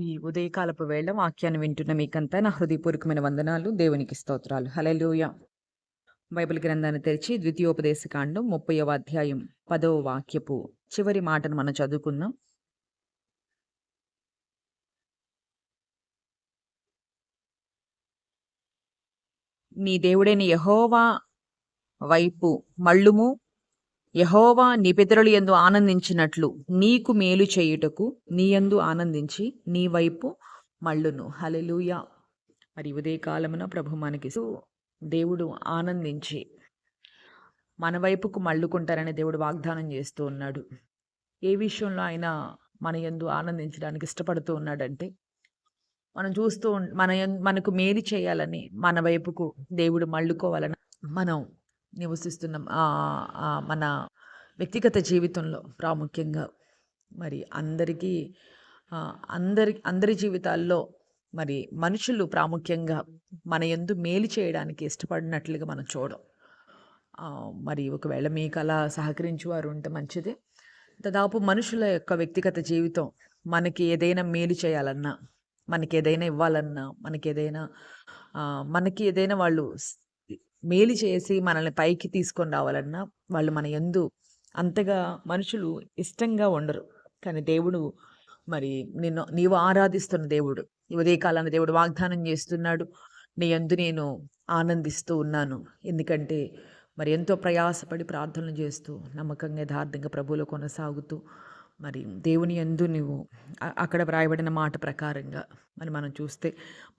ఈ ఉదయకాలపు వేళ వాక్యాన్ని వింటున్న మీకంతా నా హృదయపూర్వకమైన వందనాలు. దేవునికి స్తోత్రాలు. హల్లెలూయా. బైబిల్ గ్రంథాన్ని తెరిచి ద్వితీయోపదేశకాండం 30వ అధ్యాయం 10వ వాక్యపు చివరి మాటను మనం చదువుకుందాం. నీ దేవుడైన యెహోవా వైపు మళ్ళుము. యెహోవా నీ పితరుల యందు ఆనందించినట్లు నీకు మేలు చేయుటకు నీ యందు ఆనందించి నీ వైపు మళ్ళును. హల్లెలూయా. మరి ఉదయకాలమున ప్రభు మనకి దేవుడు ఆనందించి మన వైపుకు మళ్ళుకుంటారని దేవుడు వాగ్దానం చేస్తూ ఉన్నాడు. ఏ విషయంలో ఆయన మన యందు ఆనందించడానికి ఇష్టపడుతూ ఉన్నాడంటే, మనం చూస్తూ మనకు మేలు చేయాలని మన వైపుకు దేవుడు మళ్ళుకోవాలని మనం నివసిస్తున్న మన వ్యక్తిగత జీవితంలో ప్రాముఖ్యంగా మరి అందరికీ అందరి జీవితాల్లో మరి మనుషులు ప్రాముఖ్యంగా మన యందు మేలు చేయడానికి ఇష్టపడినట్లుగా మనం చూడం. మరి ఒకవేళ మీకు అలా సహకరించేవారు ఉంటే మంచిదే. దాదాపు మనుషుల యొక్క వ్యక్తిగత జీవితం మనకి ఏదైనా మేలు చేయాలన్నా, మనకి ఏదైనా ఇవ్వాలన్నా, మనకి ఏదైనా వాళ్ళు మేలు చేసి మనల్ని పైకి తీసుకొని రావాలన్నా వాళ్ళు మన యందు అంతగా మనుషులు ఇష్టంగా ఉండరు. కానీ దేవుడు మరి నీవు ఆరాధిస్తున్న దేవుడు ఈ ఉదయకాలాన దేవుడు వాగ్దానం చేస్తున్నాడు, నీ యందు నేను ఆనందిస్తూ ఉన్నాను. ఎందుకంటే మరి ఎంతో ప్రయాసపడి ప్రార్థనలు చేస్తూ నమ్మకంగా యథార్థంగా ప్రభువులో కొనసాగుతూ మరి దేవుని యందు నువ్వు అక్కడ వ్రాయబడిన మాట ప్రకారంగా మరి మనం చూస్తే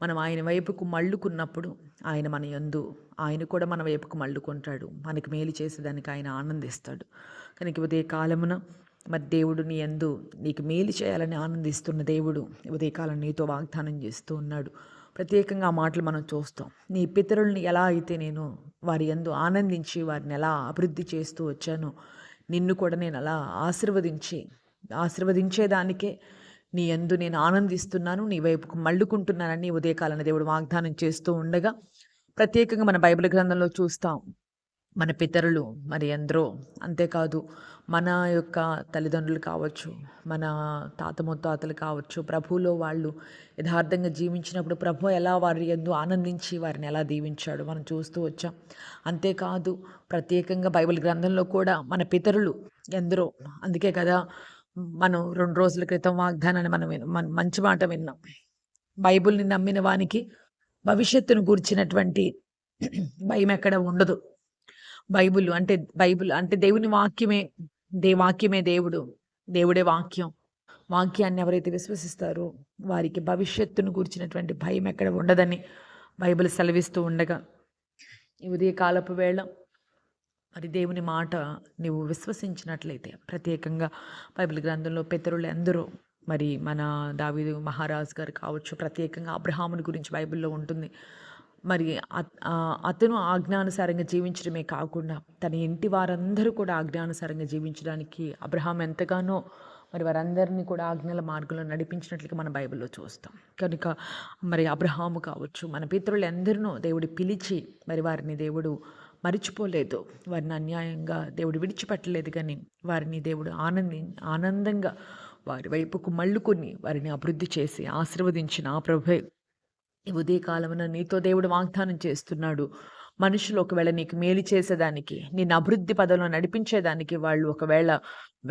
మనం ఆయన వైపుకు మళ్ళుకున్నప్పుడు ఆయన మన యందు ఆయన కూడా మన వైపుకు మళ్ళుకుంటాడు. మనకి మేలు చేసేదానికి ఆయన ఆనందిస్తాడు. కనుక ఉదయ కాలమున మరి దేవుడు నీ యందు నీకు మేలు చేయాలని ఆనందిస్తున్న దేవుడు ఉదయకాలం నీతో వాగ్దానం చేస్తూ ఉన్నాడు. ప్రత్యేకంగా ఆ మాటలు మనం చూస్తాం. నీ పితరుల్ని ఎలా అయితే నేను వారి యందు ఆనందించి వారిని ఎలా అభివృద్ధి చేస్తూ వచ్చానో నిన్ను కూడా నేను అలా ఆశీర్వదించేదానికే నీ యందు నేను ఆనందిస్తున్నాను, నీ వైపుకు మళ్ళుకుంటున్నానని ఉదయకాలన దేవుడు వాగ్దానం చేస్తూ ఉండగా ప్రత్యేకంగా మన బైబిల్ గ్రంథంలో చూస్తాం. మన పితరులు మరి ఎందరో, అంతేకాదు మన యొక్క తల్లిదండ్రులు కావచ్చు, మన తాత ముత్తాతలు కావచ్చు, ప్రభువులో వాళ్ళు యథార్థంగా జీవించినప్పుడు ప్రభు ఎలా వారి యందు ఆనందించి వారిని ఎలా దీవించాడు మనం చూస్తూ వచ్చాం. అంతేకాదు ప్రత్యేకంగా బైబిల్ గ్రంథంలో కూడా మన పితరులు ఎందరో. అందుకే కదా మనం 2 రోజుల క్రితం వాగ్దానాన్ని మనం మంచి మాట విన్నాం. బైబిల్ని నమ్మిన వానికి భవిష్యత్తును గూర్చినటువంటి భయం ఎక్కడ ఉండదు. బైబిల్ అంటే దేవుని వాక్యమే. వాక్యమే దేవుడు, దేవుడే వాక్యం. వాక్యాన్ని ఎవరైతే విశ్వసిస్తారో వారికి భవిష్యత్తును గూర్చినటువంటి భయం ఎక్కడ ఉండదని బైబిల్ సెలవిస్తూ ఉండగా ఈ ఉదయకాలపు వేళ మరి దేవుని మాట నువ్వు విశ్వసించినట్లయితే ప్రత్యేకంగా బైబిల్ గ్రంథంలో పితరులు ఎందరో, మరి మన దావీదు మహారాజు గారు కావచ్చు, ప్రత్యేకంగా అబ్రహాముని గురించి బైబిల్లో ఉంటుంది. మరి అతను ఆజ్ఞానుసారంగా జీవించడమే కాకుండా తన ఇంటి వారందరూ కూడా ఆజ్ఞానుసారంగా జీవించడానికి అబ్రహాం ఎంతగానో మరి వారందరినీ కూడా ఆజ్ఞల మార్గంలో నడిపించినట్లుగా మన బైబిల్లో చూస్తాం. కనుక మరి అబ్రహాము కావచ్చు, మన పితరులు ఎందరినో దేవుడు పిలిచి మరి వారిని దేవుడు మరిచిపోలేదు, వారిని అన్యాయంగా దేవుడు విడిచిపెట్టలేదు. కానీ వారిని దేవుడు ఆనందంగా వారి వైపుకు మళ్ళుకొని వారిని అభివృద్ధి చేసి ఆశీర్వదించిన ఆ ప్రభే ఈ ఉదయకాలమున నీతో దేవుడు వాగ్దానం చేస్తున్నాడు. మనుషులు ఒకవేళ నీకు మేలు చేసేదానికి, నిన్ను అభివృద్ధి పదంలో నడిపించేదానికి వాళ్ళు ఒకవేళ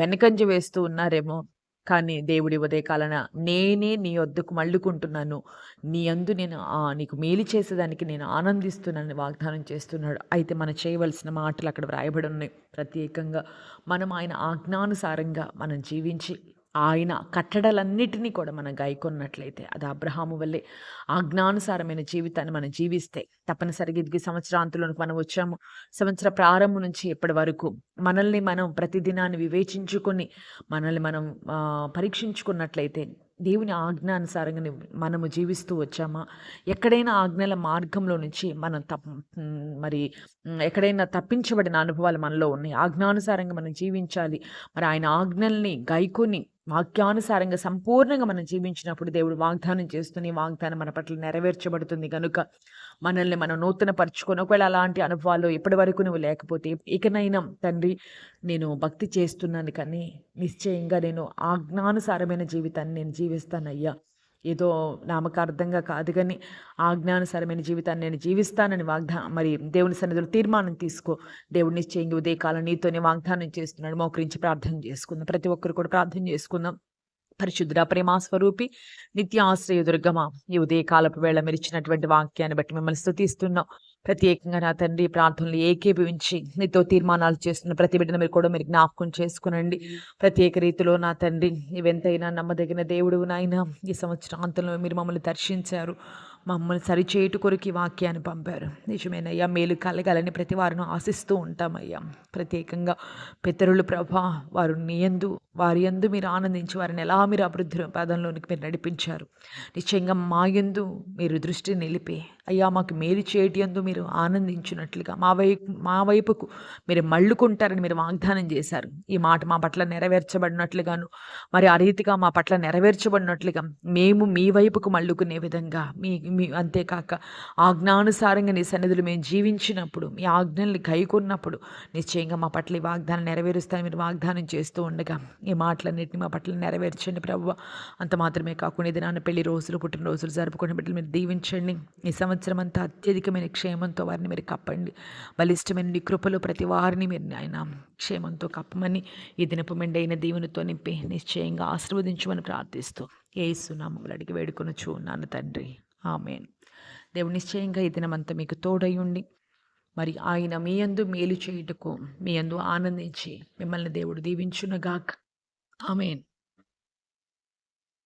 వెనకంజ వేస్తూ ఉన్నారేమో, కానీ దేవుడి ఉదయకాలన నేనే నీ వద్దకు మళ్ళుకుంటున్నాను, నీ యందు నేను నీకు మేలు చేసేదానికి నేను ఆనందిస్తున్నానని వాగ్దానం చేస్తున్నాడు. అయితే మనం చేయవలసిన మాటలు అక్కడ వ్రాయబడి ఉన్నాయి. ప్రత్యేకంగా మనం ఆయన ఆజ్ఞానుసారంగా మనం జీవించి ఆయన కట్టడలన్నిటినీ కూడా మనం గాయకొన్నట్లయితే అది అబ్రహాము వల్లే ఆజ్ఞానుసారమైన జీవితాన్ని మనం జీవిస్తే తప్పనిసరిగా ఇది సంవత్సరాంతంలోనికి మనం వచ్చాము. సంవత్సర ప్రారంభం నుంచి ఇప్పటి వరకు మనల్ని మనం ప్రతిదినాన్ని వివేచించుకొని మనల్ని మనం పరీక్షించుకున్నట్లయితే దేవుని ఆజ్ఞానుసారంగా మనము జీవిస్తూ వచ్చామా? ఎక్కడైనా ఆజ్ఞల మార్గంలో నుంచి మనం మరి ఎక్కడైనా తప్పించబడిన అనుభవాలు మనలో ఉన్నాయి. ఆజ్ఞానుసారంగా మనం జీవించాలి. మరి ఆయన ఆజ్ఞల్ని గైకొని వాక్యానుసారంగా సంపూర్ణంగా మనం జీవించినప్పుడు దేవుడు వాగ్దానం చేస్తున్న వాగ్దానం మన పట్ల నెరవేర్చబడుతుంది. కనుక మనల్ని మనం నూతన పరుచుకొని ఒకవేళ అలాంటి అనుభవాలు ఇప్పటి వరకు నువ్వు లేకపోతే ఇకనైనా తండ్రి నేను భక్తి చేస్తున్నాను, కానీ నిశ్చయంగా నేను ఆజ్ఞానుసారమైన జీవితాన్ని నేను జీవిస్తానయ్యా, ఏదో నామకార్థంగా కాదు కానీ ఆజ్ఞానుసారమైన జీవితాన్ని నేను జీవిస్తానని మరి దేవుని సన్నిధిలో తీర్మానం తీసుకో. దేవుడు నిశ్చయంగా ఉదయకాలం నీతోనే వాగ్దానం చేస్తున్నాడు. మోకరించి ప్రార్థన చేసుకుందాం. ప్రతి ఒక్కరు కూడా ప్రార్థన చేసుకుందాం. పరిశుద్ధ ప్రేమా స్వరూపి నిత్య ఆశ్రయ దుర్గమ, ఈ ఉదయకాలపు వేళ మీరు ఇచ్చినటువంటి వాక్యాన్ని బట్టి మిమ్మల్ని స్తుతిస్తున్నాం. ప్రత్యేకంగా నా తండ్రి ప్రార్థనలు ఏకీభవించి నీతో తీర్మానాలు చేస్తున్న ప్రతి బిడ్డను మీరు కూడా మీరు జ్ఞాపకం చేసుకునండి. ప్రత్యేక రీతిలో నా తండ్రి నీవెంతైనా నమ్మదగిన దేవుడు నాయన, ఈ సంవత్సరాంతంలో మీరు మమ్మల్ని దర్శించారు, మమ్మల్ని సరిచేటు కొరకు ఈ వాక్యాన్ని పంపారు. నిజమేనయ్యా, మేలు కలగాలని ప్రతి వారిని ఆశిస్తూ ఉంటామయ్యా. ప్రత్యేకంగా పితరులు ప్రభా, వారి యందు మీరు ఆనందించి వారిని ఎలా మీరు అభివృద్ధి పదంలోనికి మీరు నడిపించారు. నిశ్చయంగా మా యందు మీరు దృష్టి నిలిపి అయ్యా మాకు మేలు చేయటి యందు మీరు ఆనందించినట్లుగా మా వైపుకు మీరు మళ్ళుకుంటారని మీరు వాగ్దానం చేశారు. ఈ మాట మా పట్ల నెరవేర్చబడినట్లుగాను, మరి ఆ రీతిగా మా పట్ల నెరవేర్చబడినట్లుగా మేము మీ వైపుకు మళ్ళుకునే విధంగా మీ అంతేకాక ఆజ్ఞానుసారంగా నీ సన్నిధులు మేము జీవించినప్పుడు, మీ ఆజ్ఞల్ని గైకొన్నప్పుడు నిశ్చయంగా మా పట్ల ఈ వాగ్దానం నెరవేరుస్తాను మీరు వాగ్దానం చేస్తూ ఉండగా ఈ మాటలన్నింటినీ మా పట్ల నెరవేర్చండి ప్రభువా. అంత మాత్రమే కాకుండా ఇది నాన్న పెళ్లి రోజులు, పుట్టినరోజులు జరుపుకునే బిడ్డలు మీరు దీవించండి. ఈ సంవత్సరం అంతా అత్యధికమైన క్షేమంతో వారిని మీరు కప్పండి. బలిష్టమైన నీ కృపలో ప్రతి వారిని మీరు ఆయన క్షేమంతో కప్పమని, ఈ దినపు మెండైన దీవెనతో నింపి నిశ్చయంగా ఆశీర్వదించమని ప్రార్థిస్తూ యేసు నామములో అడిగి వేడుకొనుచు ఉన్నాను తండ్రి, ఆమేన్. దేవుడు నిశ్చయంగా ఈ దినమంతా మీకు తోడై ఉండి మరి ఆయన మీ యందు మేలు చేయుటకు మీ యందు ఆనందించి మిమ్మల్ని దేవుడు దీవించునుగాక. ఆమేన్.